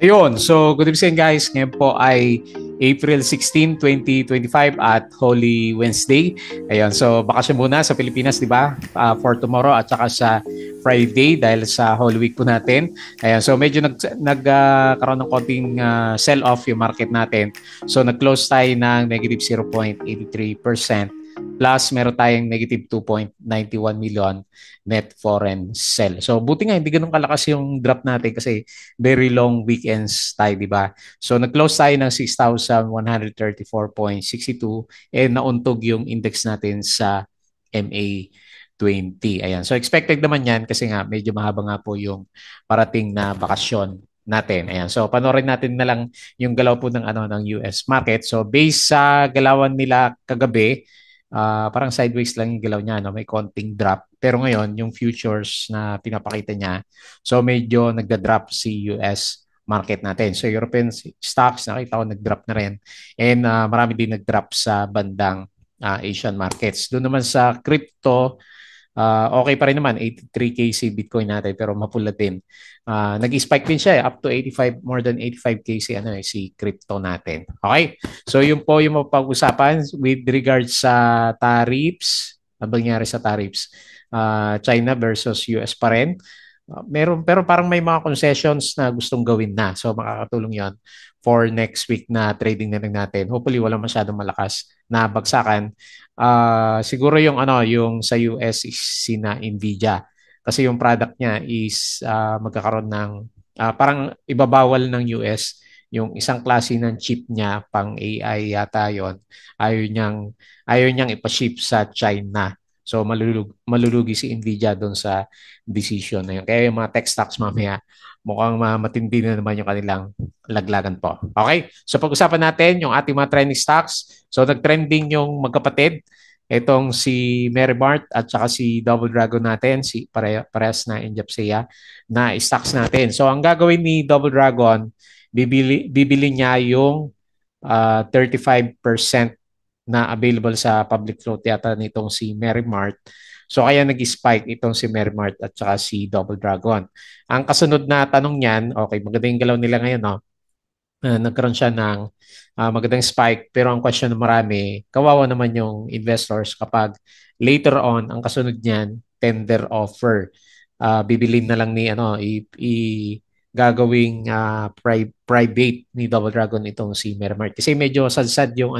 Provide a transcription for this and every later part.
Ayun, so good evening guys. Ngayon po ay April 16, 2025 at Holy Wednesday. Ayun, so bakasyon muna sa Pilipinas, di ba? For tomorrow at saka sa Friday dahil sa Holy Week po natin. Ayun, so medyo nagkaroon ng konting sell-off yung market natin. So nag-close tayo ng negative 0.83%. Plus, meron tayong negative 2.91 million net foreign sell. So, buti nga, hindi ganun kalakas yung drop natin kasi very long weekends tayo, di ba? So, nag-close tayo ng 6,134.62 and nauntog yung index natin sa MA20. Ayan. So, expected naman yan kasi nga medyo mahaba nga po yung parating na bakasyon natin. Ayan. So, panoorin natin na lang yung galaw po ng ng US market. So, based sa galawan nila kagabi, parang sideways lang yung galaw niya, no? May konting drop. Pero ngayon, yung futures na pinapakita niya, so medyo nagda-drop si US market natin. So European stocks, nakita ko nag-drop na rin. And marami din nag-drop sa bandang Asian markets. Doon naman sa crypto, okay pa rin naman, 83K si Bitcoin natin pero mapula din. Nag-spike din siya up to 85, more than 85K si, si crypto natin. Okay? So yun po yung mapag-usapan with regards sa tariffs. Ano nangyari sa tariffs? China versus US pa rin. Meron, pero parang may mga concessions na gustong gawin na. So makakatulong yon for next week na trading na lang natin. Hopefully wala masyadong malakas na bagsakan. Siguro yung yung sa US is sina Nvidia kasi yung product niya is magkakaroon ng parang ibabawal ng US yung isang klase ng chip niya pang AI yata yon. Ayaw niyang ipa-ship sa China. So malulugi si Nvidia doon sa decision na yun. Kaya yung mga tech stocks mamaya mukhang matindi na naman yung kanilang laglagan po. Okay? So pag-usapan natin yung ating mga trending stocks. So nag-trending yung magkapatid. Itong si Merrimart at saka si Double Dragon natin, si parehas na Injapsea na stocks natin. So ang gagawin ni Double Dragon, bibili niya yung 35% na available sa public float yata nitong si Merrimart. So kaya nag-spike itong si Merrimart at saka si Double Dragon. Ang kasunod na tanong niyan, okay, maganda yung galaw nila ngayon, no? Nagkaroon siya ng magandang spike pero ang question ng marami, kawawa naman yung investors kapag later on ang kasunod niyan tender offer. Bibilin na lang ni gagawing private ni Double Dragon itong si Merrimart. Kasi medyo sad-sad yung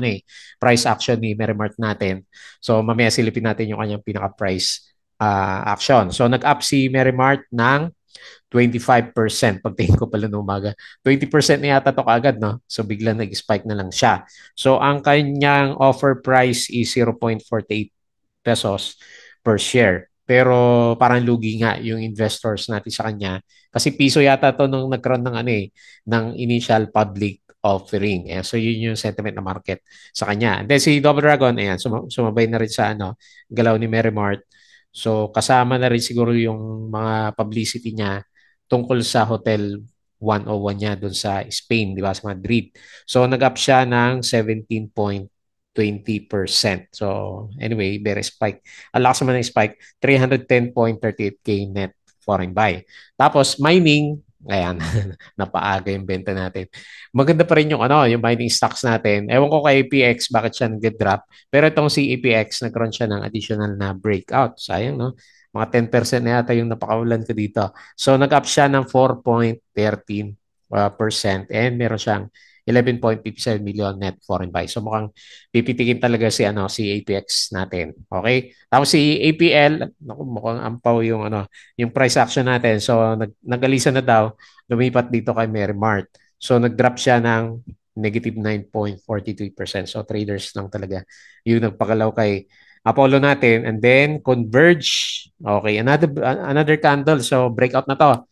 price action ni Merrimart natin. So mamaya silipin natin yung kanyang pinaka-price action. So nag-up si Merrimart ng 25%. Pagtingin ko pala noong umaga. 20% na yata to kaagad, no? So biglang nag-spike na lang siya. So ang kanyang offer price is 0.48 pesos per share. Pero parang lugi nga yung investors natin sa kanya. Kasi piso yata to nung nagkaroon ng ng initial public offering. So yun yung sentiment na market sa kanya. And then si Double Dragon, ayan, sumabay na rin sa galaw ni Merrimart. So kasama na rin siguro yung mga publicity niya tungkol sa Hotel 101 niya doon sa Spain, di ba, sa Madrid. So nag-up siya ng 17.20%. So anyway, very spike. Ang lakas naman ng spike, 310.38K net foreign buy. Tapos mining, ayan, napaaga yung benta natin. Maganda pa rin yung yung mining stocks natin. Ewan ko kay APX bakit siya nag-drop. Pero itong si APX nagkaroon siya ng additional na breakout. Sayang, no? Mga 10% na yata yung napakaulan ko dito. So nag-up siya ng 4.13% and meron siyang 11.57 million net foreign buy. So mukhang pipitikin talaga si APX natin. Okay? Tapos si APL, naku, mukhang ampaw yung yung price action natin. So nag-alisa na daw, lumipat dito kay Merrimart. So nag-drop siya ng negative 9.42%. So traders lang talaga yung nagpagalaw kay Apollo natin and then Converge. Okay, another candle. So breakout na to.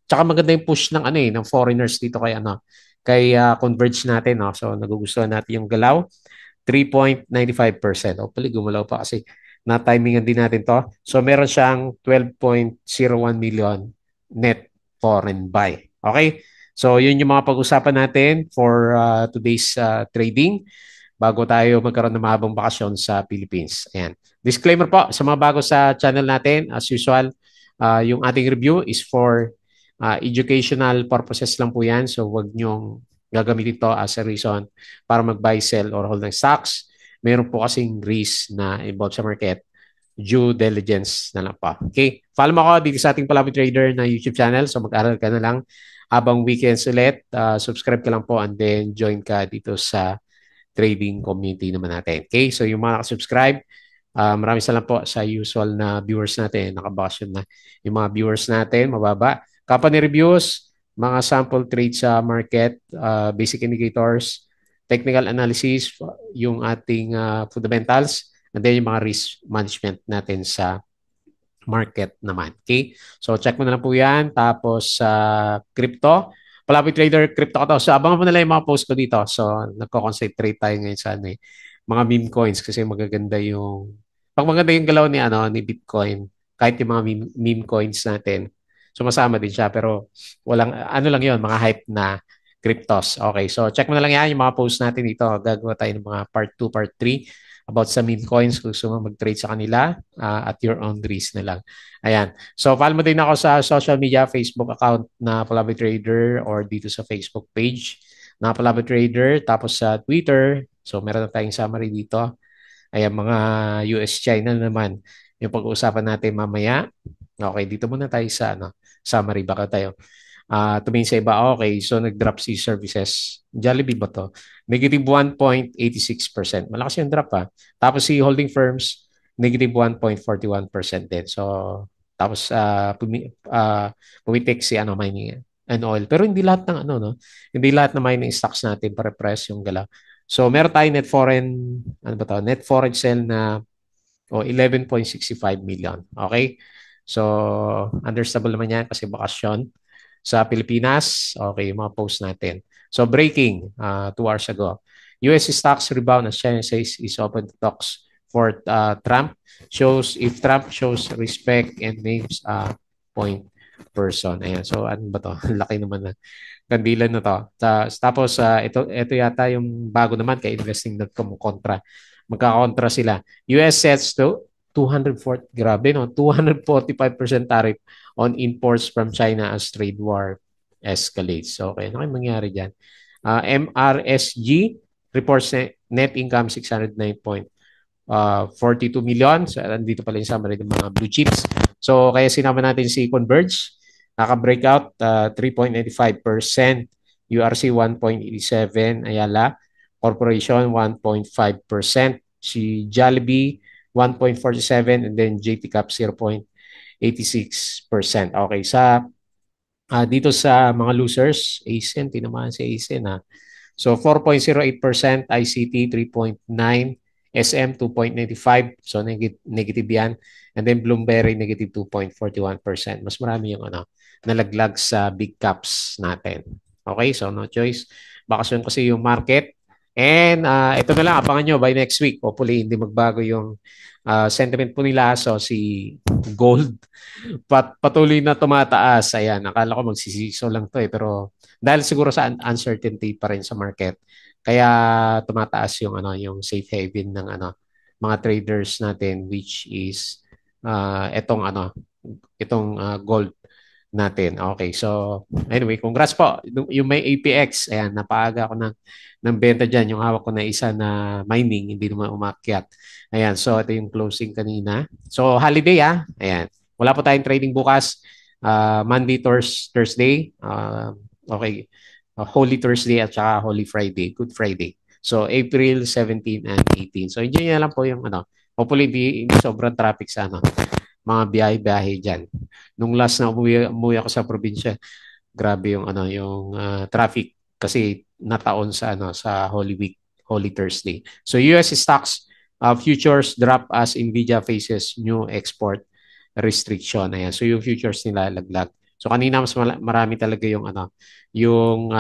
Tsaka maganda yung push ng ng foreigners dito kay Converge natin, no. So nagugustuhan natin yung galaw. 3.95%. Hopefully gumalaw pa kasi na-timingan din natin to. So meron siyang 12.01 million net foreign buy. Okay? So yun yung mga pag-usapan natin for today's trading bago tayo magkaroon ng mahabang bakasyon sa Philippines. Ayan. Disclaimer po sa mga bago sa channel natin, as usual, yung ating review is for Educational purposes lang po yan. So wag nyong gagamitin to as a reason para mag-buy, sell, or hold ng stocks. Meron po kasing risk na involved sa market. Due diligence na lang pa. Okay? Follow mo ako dito sa ating Palabi Trader na YouTube channel. So mag-aral ka na lang habang weekends ulit. Subscribe ka lang po and then join ka dito sa trading community naman natin. Okay? So yung mga nakasubscribe, maraming salamat po sa usual na viewers natin. Nakabakasyon na yung mga viewers natin, mababa. Company reviews, mga sample trades sa market, basic indicators, technical analysis, yung ating fundamentals, and then yung mga risk management natin sa market naman. Okay? So check mo na lang po yan. Tapos sa crypto, Palapi Trader Crypto ka to. So abangan mo na lang yung mga post ko dito. So nagko-concentrate tayo ngayon sa ano, mga meme coins kasi magaganda yung pag maganda yung galaw ni ni Bitcoin, kahit yung mga meme coins natin, sumasama din siya pero walang ano lang yon, mga hype na cryptos. Okay, so check mo na lang yan yung mga post natin dito. Gagawa tayo ng mga part 2, part 3 about sa meme coins kung gusto mo mag-trade sa kanila at your own risk na lang. Ayan. So, follow mo din ako sa social media, Facebook account na Palabi Trader or dito sa Facebook page na Palabi Trader. Tapos sa Twitter, so meron na tayong summary dito. Ayan, mga US-China naman yung pag-uusapan natin mamaya. Okay, dito muna tayo sa summary. Baka tayo tumingin sa iba, okay, so nag-drop si services. Jollibee ba to? Negative 1.86%. Malakas yung drop Tapos si holding firms, negative 1.41% din. So, tapos pumitik si mining and oil. Pero hindi lahat ng no? Hindi lahat ng mining stocks natin pare-press yung gala. So, meron tayong net foreign, ano ba to? Net foreign sale na 11.65 million. Okay? So, understandable naman yan kasi bakasyon sa Pilipinas. Okay, yung mga post natin. So breaking 2 hours ago. US stocks rebound as China says is open to talks for Trump. Shows if Trump shows respect and names a point person. Ayan. So ano ba to? Laki naman na kandilan na to. Tapos ito yata yung bago naman kay investing.com kontra. Magkakontra sila. US sets to 240, grabe no, 245% tariff on imports from China as trade war escalates. So, okay, ano kayong mangyari dyan? MRSG reports net income 609.42 million. So, nandito pala yung summary ng mga blue chips. So, kaya sinama natin si Converge. Naka-breakout 3.95%. URC 1.87%. Ayala Corporation 1.5%. Si Jollibee 1.47% and then JT Cap 0.86%. Okay, dito sa mga losers, ASEN, tinamaan si ASEN So 4.08%, ICT 3.9%, SM 2.95%, so negative yan. And then Bloomberry negative 2.41%. Mas marami yung nalaglag sa big caps natin. Okay, so no choice. Bakasyon kasi yung market. And ito na lang, abangan nyo by next week. Hopefully, hindi magbago yung sentiment po nila. So, si gold patuloy na tumataas. Ayan, akala ko magsisiso lang to Pero dahil siguro sa uncertainty pa rin sa market, kaya tumataas yung yung safe haven ng mga traders natin which is itong gold natin. Okay, so anyway, congrats po. Yung may APX, ayan, napaaga ako ng benta dyan. Yung hawak ko na isa na mining, hindi naman umakyat. Ayan, so ito yung closing kanina. So holiday ayan. Wala po tayong trading bukas. Monday, Thursday. Okay. Holy Thursday at saka Holy Friday. Good Friday. So April 17 and 18. So enjoy na lang po yung hopefully hindi sobrang traffic sa mga biyahe-biyahe dyan. Nung last na umuwi ako sa probinsya, grabe yung traffic kasi nataon sa Holy Week, Holy Thursday. So US stocks futures drop as Nvidia faces new export restriction. Ayan. So yung futures nila laglag. So kanina mas marami talaga yung yung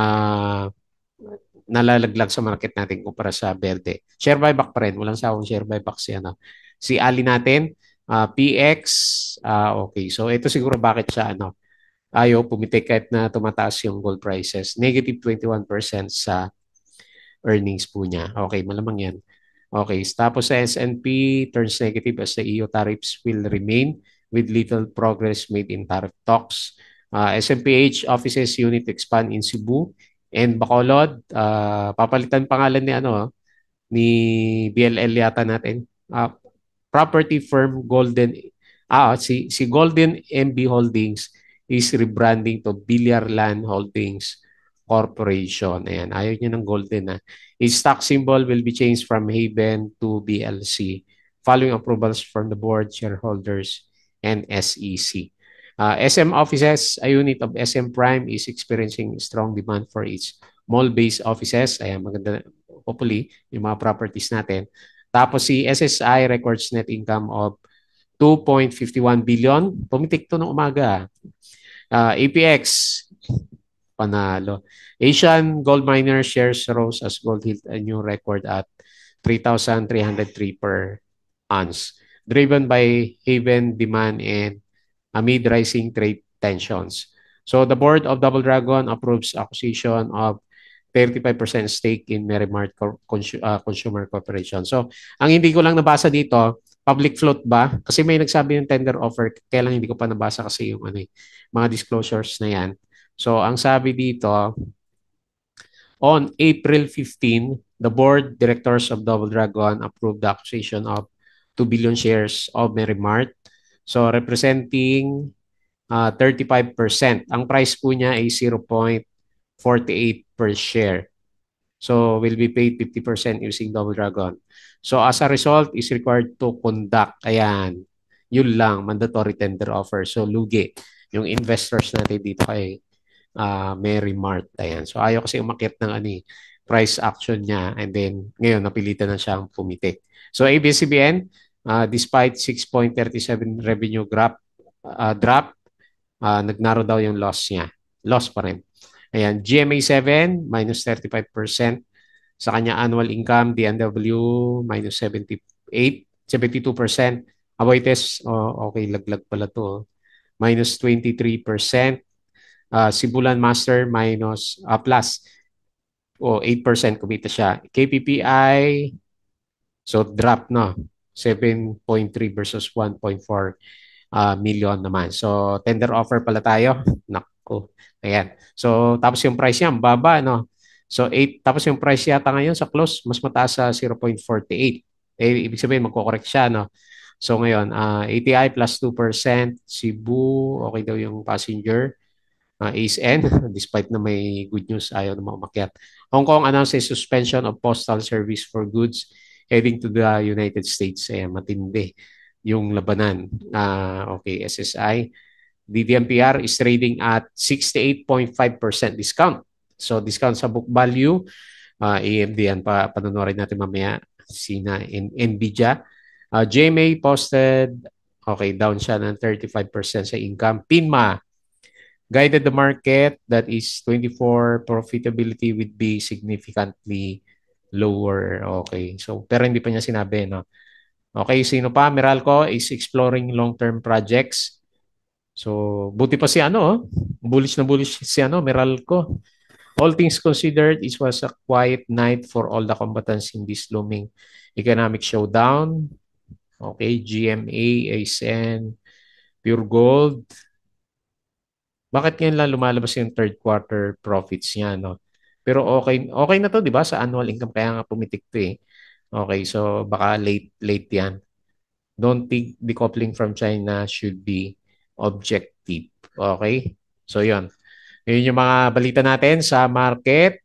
nalalaglag sa market natin kumpara sa Verde. Share buyback pa rin. Walang sawang share buyback si Ali natin. PX, okay. So ito siguro bakit siya ayaw pumitik kahit na tumataas yung gold prices. Negative 21% sa earnings po niya. Okay, malamang yan. Okay, tapos sa S&P turns negative as the EU tariffs will remain with little progress made in tariff talks. SMPH offices unit expand in Cebu and Bacolod. Papalitan pangalan ni ni BLL yata natin. Property firm Golden si Golden MB Holdings is rebranding to Villar Land Holdings Corporation. Ayan, ayaw niya ng Golden na. Its stock symbol will be changed from Haven to BLC following approvals from the board, shareholders, and SEC. SM Offices, a unit of SM Prime, is experiencing strong demand for its mall-based offices. Ayan, maganda, hopefully, yung mga properties natin. Tapos si SSI records net income of 2.51 billion. Pumitik to ng umaga. APX, panalo. Asian gold miner shares rose as gold hit a new record at 3,303 per ounce, driven by haven demand and amid rising trade tensions. So the board of Double Dragon approves acquisition of 35% stake in Merrimart Consumer Corporation. So, ang hindi ko lang nabasa dito, public float ba? Kasi may nagsabi ng tender offer, kaya lang hindi ko pa nabasa kasi yung mga disclosures na yan. So, ang sabi dito, on April 15, the board directors of Double Dragon approved the acquisition of 2 billion shares of Merrimart. So, representing 35%. Ang price po niya ay 0.48 per share. So, will be paid 50% using Double Dragon. So, as a result, is required to conduct, ayan, yun lang, mandatory tender offer. So, lugi yung investors natin dito kay Merrimart. Ayan. So, ayaw kasi umakyat ng price action niya and then ngayon napilitan na siyang pumitik. So, ABS-CBN, despite 6.37 revenue drop, nag-narrow daw yung loss niya. Loss pa rin. Ayan, GMA7, minus 35% sa kanya annual income. DNW, minus 72%. Aboitiz, okay, laglag pala to. Minus 23%. Sibulan Master, plus 8% kumita siya. KPPI, so drop, no? 7.3 versus 1.4 million naman. So, tender offer pala tayo. Naku. Ayan. So, tapos yung price niya, baba, no? So, 8. Tapos yung price yata ngayon sa close, mas mataas sa 0.48. Ibig sabihin, magkocorrect siya, no? So, ngayon, ATI plus 2%. Cebu, okay daw yung passenger. ASN, despite na may good news, ayaw na umakyat. Hong Kong announces suspension of postal service for goods heading to the United States. Ayan, matindi yung labanan. Okay, SSI. DDMPR is trading at 68.5% discount. So, discount sa book value. AMD yan, panonorin natin mamaya. Sina NVIDIA. GMA posted, okay, down siya ng 35% sa income. PINMA guided the market that is 24 profitability would be significantly lower. Okay. So, pero hindi pa niya sinabi, no? Okay, sino pa? Meralco is exploring long-term projects. So, buti pa si bullish na bullish si Meralco. All things considered, it was a quiet night for all the combatants in this looming economic showdown. Okay, GMA, ASN, Pure Gold. Bakit ngayon lang lumalabas yung third quarter profits niya, no? Pero okay na to, di ba? Sa annual income, kaya nga pumitik to eh. Okay, so baka late yan. Don't think decoupling from China should be objective. Okay? So, yun. Yun yung mga balita natin sa market.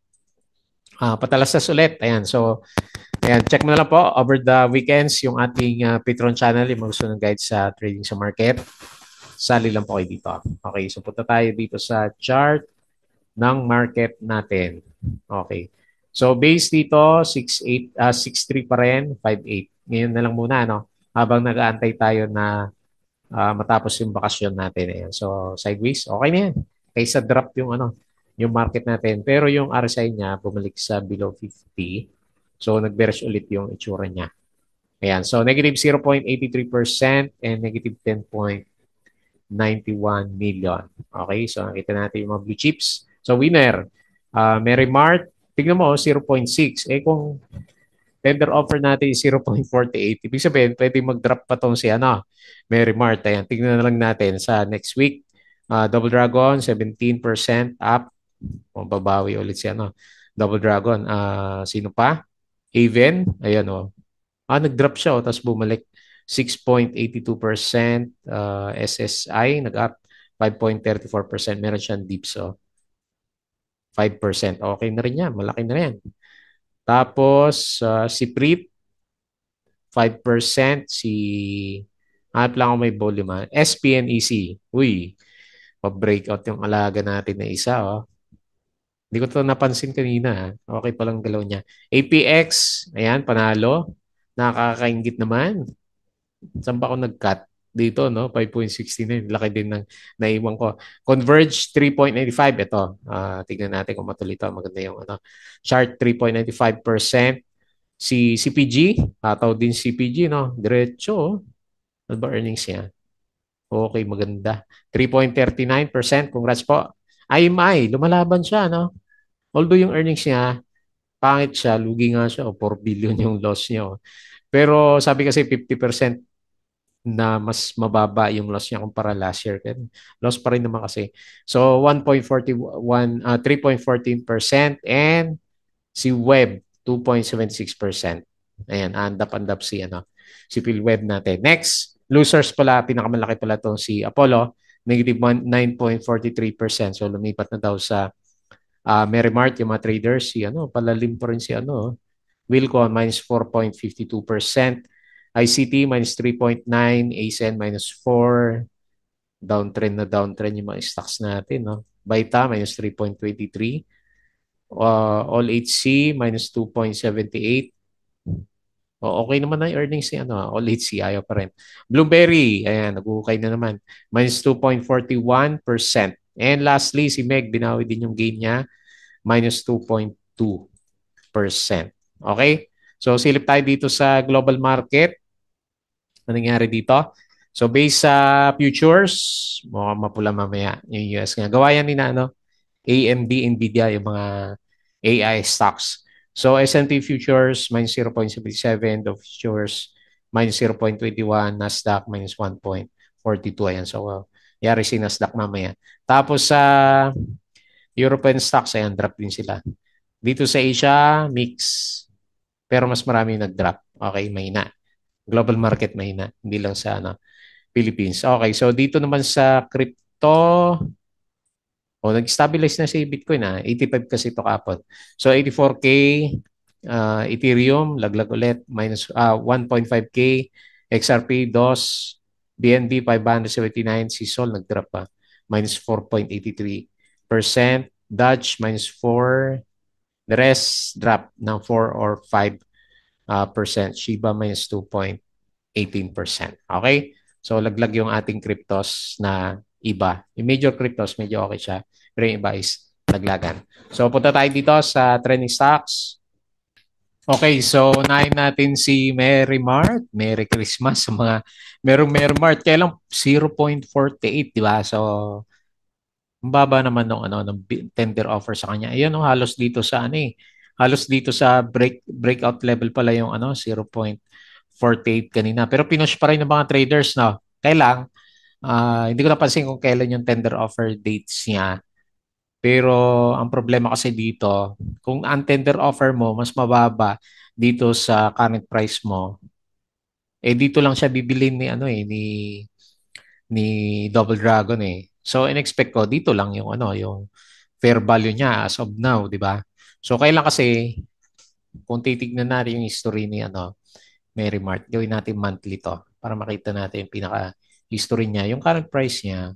Patalastas ulit. Ayan. So, ayan. Check mo na lang po over the weekends yung ating Patreon channel, yung mga gusto ng guide sa trading sa market. Sali lang po kayo dito. Okay. So, punta tayo dito sa chart ng market natin. Okay. So, base dito, 6.8, 6.3 pa rin, 5.8. Ngayon na lang muna, no? Habang nag-aantay tayo na matapos yung bakasyon natin. Ayan. So, sideways, okay na yan. Kaysa drop yung yung market natin. Pero yung RSI niya, bumalik sa below 50. So, nag-bearish ulit yung itsura niya. Ayan. So, negative 0.83% and negative 10.91 million. Okay. So, nakita natin yung mga blue chips. So, winner, Merrimart, tignan mo, 0.6. Kung tender offer natin is 0.48, ibig sabihin, pwede mag-drop pa tong si Merrimart. Ayan, tignan na lang natin sa next week. Double Dragon, 17% up. O, babawi ulit si ano. Double Dragon. Sino pa? Haven. Ayan o. Nag-drop siya o, tapos bumalik. 6.82%. SSI, nag-up. 5.34%. Meron siyang dips o. 5%. Okay na rin yan. Malaki na rin. Tapos, si Preet, 5%. Hanap lang ako may volume ha. SPNEC. Uy, pa-breakout yung alaga natin na isa. Oh. Hindi ko to napansin kanina. Ha? Okay pa lang galaw niya. APX, ayan, panalo. Nakakaingit naman. Saan ba ako nag-cut? Dito, no? 5.69. Laki din ng naiwan ko. Converge, 3.95. Ito, tignan natin kung matuloy ito. Maganda yung ano. Chart, 3.95%. Si CPG, tataw din CPG, no? Diretso, oh. Ano ba earnings niya? Okay, maganda. 3.39%. Congrats po. IMI, lumalaban siya, no? Although yung earnings niya, pangit siya, lugi nga siya, o 4 billion yung loss niya. Oh. Pero sabi kasi 50% na mas mababa yung loss niya kumpara last year. Kaya loss pa rin naman kasi. So 1.41, 3.14% and si Web 2.76%. Ayan, andap-andap si ano, si PhilWeb natin. Next, losers pala, pinakamalaki pala to si Apollo, negative 9.43%. So lumipat na daw sa Merrimart yung mga traders, si ano, palalim pa rin si ano, Wilcon minus 4.52%, ICT minus 3.9, ASN minus 4, downtrend na downtrend yung mga stocks natin, no? Baita minus 3.23, All HC minus 2.78. Okay naman na yung earnings ni ano, All HC ayaw pa rin. Blueberry, ayan, nag-ukay na naman. Minus 2.41%. And lastly, si Meg, binawi din yung gain niya, minus 2.2%. Okay? So, silip tayo dito sa global market. Ano nangyari dito? So, based sa futures, mukhang mapula mamaya yung US nga. Gawa yan ni na, ano, AMD, Nvidia, yung mga AI stocks. So, S&P futures, minus 0.77. Dow futures, minus 0.21. Nasdaq, minus 1.42. Ayan. So, yari si Nasdaq mamaya. Tapos sa European stocks, ayan, drop din sila. Dito sa Asia, mix. Pero mas marami nag-drop. Okay, mahina. Global market mahina. Hindi lang sa ano, Philippines. Okay, so dito naman sa crypto, nag-stabilize na si Bitcoin 85 kasi ito kapon. So 84K, Ethereum, laglag ulit, minus 1.5K, XRP, DOS, BNB 579, si Sol nag-drop pa, minus 4.83%, Dutch minus 4, the rest drop ng 4 or 5%, Shiba minus 2.18%. Okay? So laglag yung ating cryptos na iba. Yung major cryptos, medyo okay siya. Pero yung iba is laglagan. So punta tayo dito sa trending stocks. Okay, so unahin natin si Mary Mart. Merry Christmas sa mga merong Mary Mart. Kaya lang 0.48, di ba? So ang baba naman ng ano ng tender offer sa kanya. Ayun, no, halos dito sa ano eh. Halos dito sa breakout level pala yung ano 0.48 kanina. Pero pinush pa rin ng mga traders no. Kailang hindi ko napansin kung kailan yung tender offer dates niya. Pero ang problema kasi dito, kung ang tender offer mo mas mababa dito sa current price mo, dito lang siya bibilin ni ano ni Double Dragon eh. So in-expect ko dito lang yung ano yung fair value niya as of now, di ba? So kailan kasi kung titignan natin yung history ni ano Mary Mart, gawin natin monthly to para makita natin yung pinaka history niya. Yung current price niya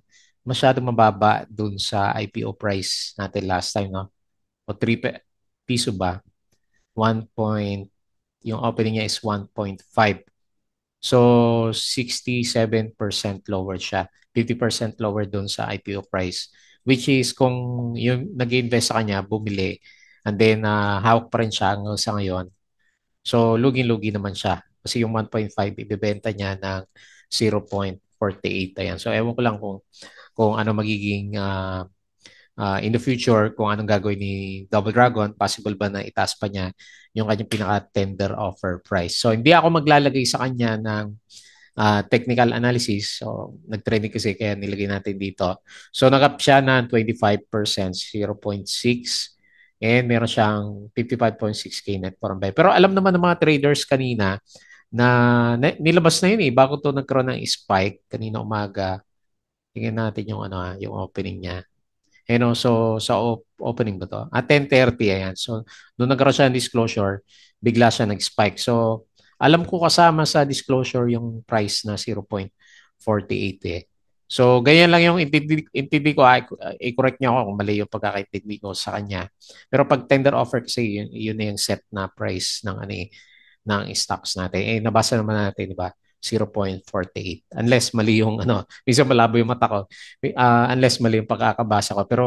masyadong mababa dun sa IPO price natin last time, no? O 3 piso ba? 1 point, yung opening niya is 1.5. So, 67% lower siya. 50% lower dun sa IPO price. Which is kung yung nag-invest sa kanya, bumili, and then hawak pa rin siya hanggang sa ngayon. So, lugi-lugi naman siya. Kasi yung 1.5, ibebenta niya ng 0.48. Ayan. So, ewan ko lang kung ano magiging in the future, kung anong gagawin ni Double Dragon, possible ba na itaas pa niya yung kanyang pinaka-tender offer price. So, hindi ako maglalagay sa kanya ng technical analysis. So, nag-trending kasi kaya nilagay natin dito. So, nag-up siya ng 25%, 0.6. And meron siyang 55.6K net foreign buy. Pero alam naman ng mga traders kanina na, nilabas na yun eh. Bago to nagkaroon ng spike kanina umaga. Tingnan natin yung yung opening niya. And also sa opening ba to? 10:30 ayan. So nung nagkaroon siya ng disclosure, bigla siya nag-spike. So alam ko kasama sa disclosure yung price na 0.48 eh. So ganyan lang yung intindi ko. I-correct niya ako kung mali yung pagkakaintindi ko sa kanya. Pero pag tender offer kasi yun na yung set na price ng ng stocks natin. Eh nabasa naman natin, di ba? 0.48. Unless mali yung minsan malabo yung mata ko. Unless mali yung pagkakabasa ko. Pero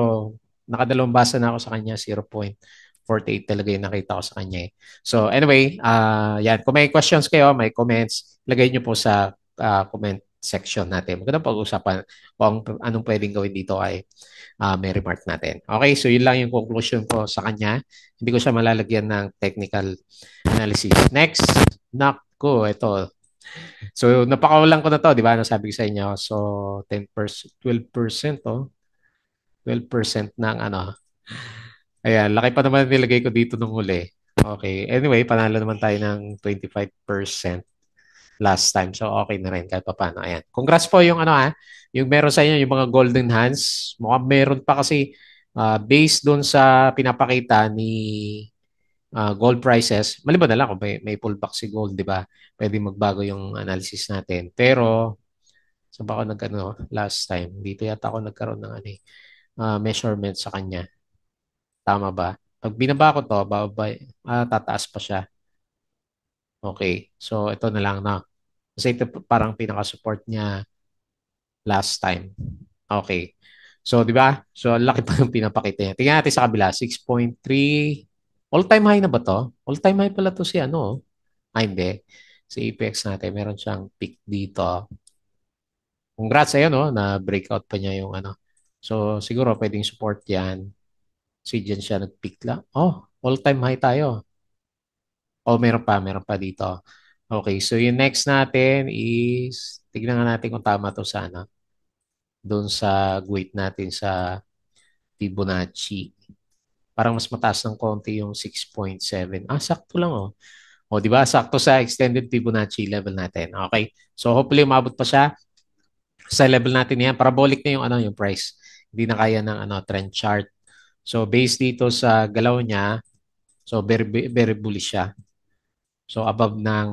nakadalawang basa na ako sa kanya, 0.48 talaga yung nakita ko sa kanya eh. So anyway, yan. Kung may questions kayo, may comments, lagay nyo po sa comment section natin. Magandang pag-usapan kung anong pwedeng gawin dito ay may remark natin. Okay, so yun lang yung conclusion ko sa kanya. Hindi ko siya malalagyan ng technical analysis. Next, nako, ito. So, napakawalan ko na to, di ba? Nasabi ko sa inyo. So, 10%, 12%, oh. 12% ng Ayan, laki pa naman nilagay ko dito nung huli. Okay. Anyway, panalo naman tayo ng 25% last time. So, okay na rin kahit pa paano. Ayan. Congrats po yung yung meron sa inyo, yung mga golden hands. Mukhang meron pa kasi based doon sa pinapakita ni gold prices, maliban na lang kung may pullback si gold, di ba? Pwede magbago yung analysis natin. Pero, saan ba ako last time? Dito yata ako nagkaroon ng measurement sa kanya. Tama ba? Pag binaba ko to, tataas pa siya. Okay. So, ito na lang na. Kasi ito parang pinaka-support niya last time. Okay. So, di ba? So, ang laki pa yung pinapakita niya. Tingnan natin sa kabila. 6.3. All-time high na ba to? All-time high pala to si hindi. Si Apex natin, meron siyang peak dito. Congrats sa'yo, no? Na breakout pa niya yung So, siguro pwedeng support yan. Si dyan siya nag-peak lang. Oh, all-time high tayo. Oh, meron pa dito. Okay, so yung next natin is, tignan nga natin kung tama to sa doon sa weight natin sa Fibonacci. Parang mas mataas ng konti yung 6.7. Sakto lang oh. O, di ba? Sakto sa extended Fibonacci level natin. Okay. So, hopefully, umabot pa siya sa level natin yan. Parabolic na yung yung price. Hindi na kaya ng trend chart. So, based dito sa galaw niya, so very, very bullish siya. So, above ng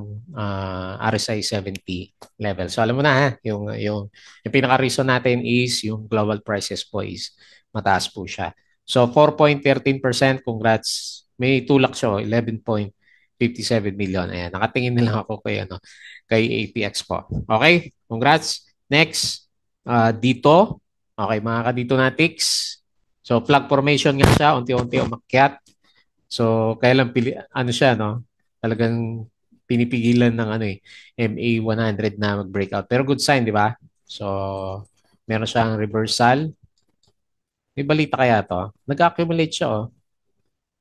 RSI 70 level. So, alam mo na ha, yung pinaka-reason natin is yung global prices po is mataas po siya. So, 4.13%, congrats. May tulak siya, 11.57 million. Ayan, nakatingin na lang ako kay APX po. Okay, congrats. Next, dito. Okay, mga kadito natics. So, flag formation nga siya, unti-unti umakyat. So, kaya lang siya, no? Talagang pinipigilan ng MA 100 na mag-breakout. Pero good sign, di ba? So, meron siyang reversal. May balita kaya to? Nag-accumulate siya, oh.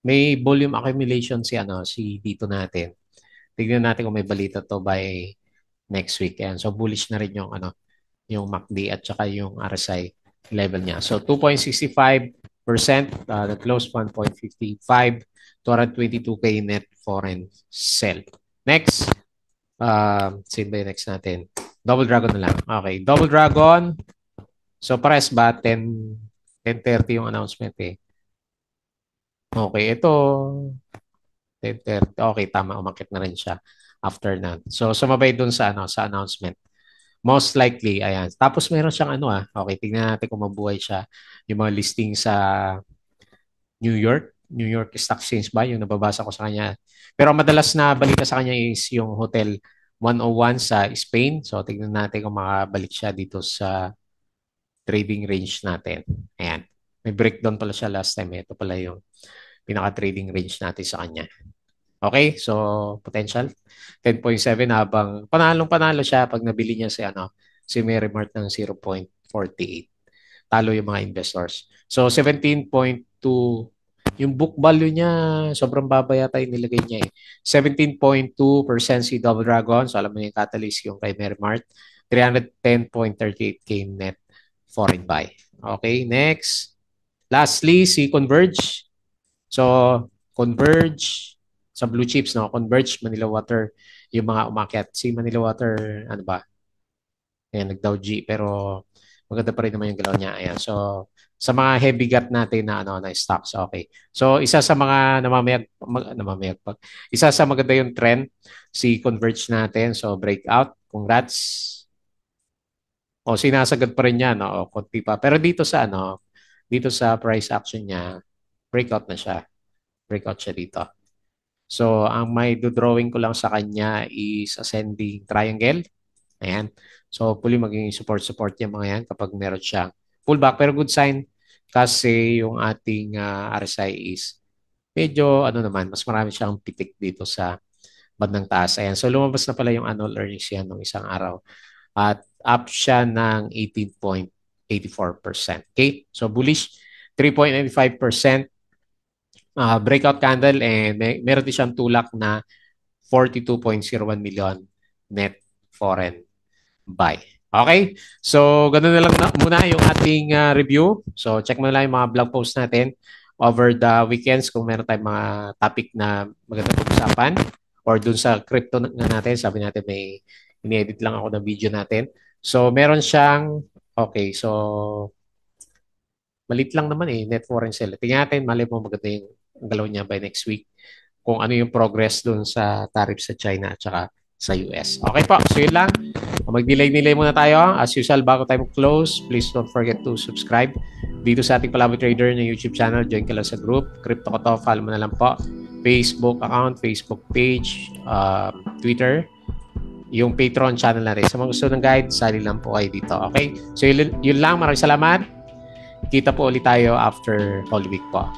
May volume accumulation si dito natin. Tignan natin kung may balita to by next week. Ayan. So, bullish na rin yung MACD at saka yung RSI level niya. So, 2.65%, nag-close 1.55, 222K net foreign sell. Next, sino ba yung next natin? Double Dragon na lang. Okay, Double Dragon. So, pares ba? 10:30 yung announcement eh. Okay, ito 10:30. Okay, tama. Umakit na rin siya after na. So, sumabay dun sa announcement. Most likely, ayan. Tapos meron siyang Okay, tingnan natin kung mabuhay siya. Yung mga listing sa New York Stock Exchange ba? Yung nababasa ko sa kanya. Pero madalas na balita sa kanya is yung Hotel 101 sa Spain. So, tingnan natin kung makabalik siya dito sa trading range natin. Ayan. May breakdown pala siya last time. Ito pala yung pinaka-trading range natin sa kanya. Okay, so potential 10.7 habang panalong-panalo siya pag nabili niya si Merrimart ng 0.48. Talo yung mga investors. So 17.2 Yung book value niya, sobrang baba yata yung nilagay niya eh. 17.2% si Double Dragon. So, alam mo yung catalyst yung kay Mermart. 310.38K net foreign buy. Okay, next. Lastly, si Converge. So, Converge sa blue chips, no? Converge, Manila Water, yung mga umakyat. Si Manila Water, ano ba? Ayan, nag-Dow G. Pero maganda pa rin naman yung galaw niya. Ayan. So, sa mga heavy gut natin na ano na stocks, okay. So, isa sa mga namamayag pa. Isa sa maganda yung trend, si Converge natin. So, breakout. Congrats. O, sinasagad pa rin yan. O, konti pa. Pero dito sa price action niya, breakout na siya. Breakout siya dito. So, ang may drawing ko lang sa kanya is ascending triangle. Ayan. So, hopefully maging support yung mga yan kapag meron siyang pullback. Pero good sign kasi yung ating RSI is medyo naman, mas marami siyang pitik dito sa bandang taas. Ayan. So, lumabas na pala yung annual earnings yan ng isang araw. At up siya ng 18.84%. Okay? So, bullish 3.95% breakout candle and meron din siyang tulak na 42.01 million net foreign buy. Okay? So, ganun na lang muna yung ating review. So, check mo na lang yung mga blog post natin over the weekends kung meron tayong mga topic na maganda pag-usapan or dun sa crypto na natin. Sabi natin may ini-edit lang ako ng video natin. So, meron siyang, okay, so malit lang naman net foreign sale. Tingnan natin, mali mo maganda yung galaw niya by next week kung ano yung progress dun sa tariff sa China at saka sa US. Okay po, so yun lang. Mag-delay-delay muna tayo. As usual, bago tayo close, please don't forget to subscribe dito sa ating Palaboy Trader na YouTube channel. Join ka lang sa group. Crypto ko to, follow mo na lang po. Facebook account, Facebook page, Twitter, yung Patreon channel natin. Sa mga gusto ng guide, sali lang po kayo dito. Okay? So yun lang. Maraming salamat. Kita po ulit tayo after Holy Week po.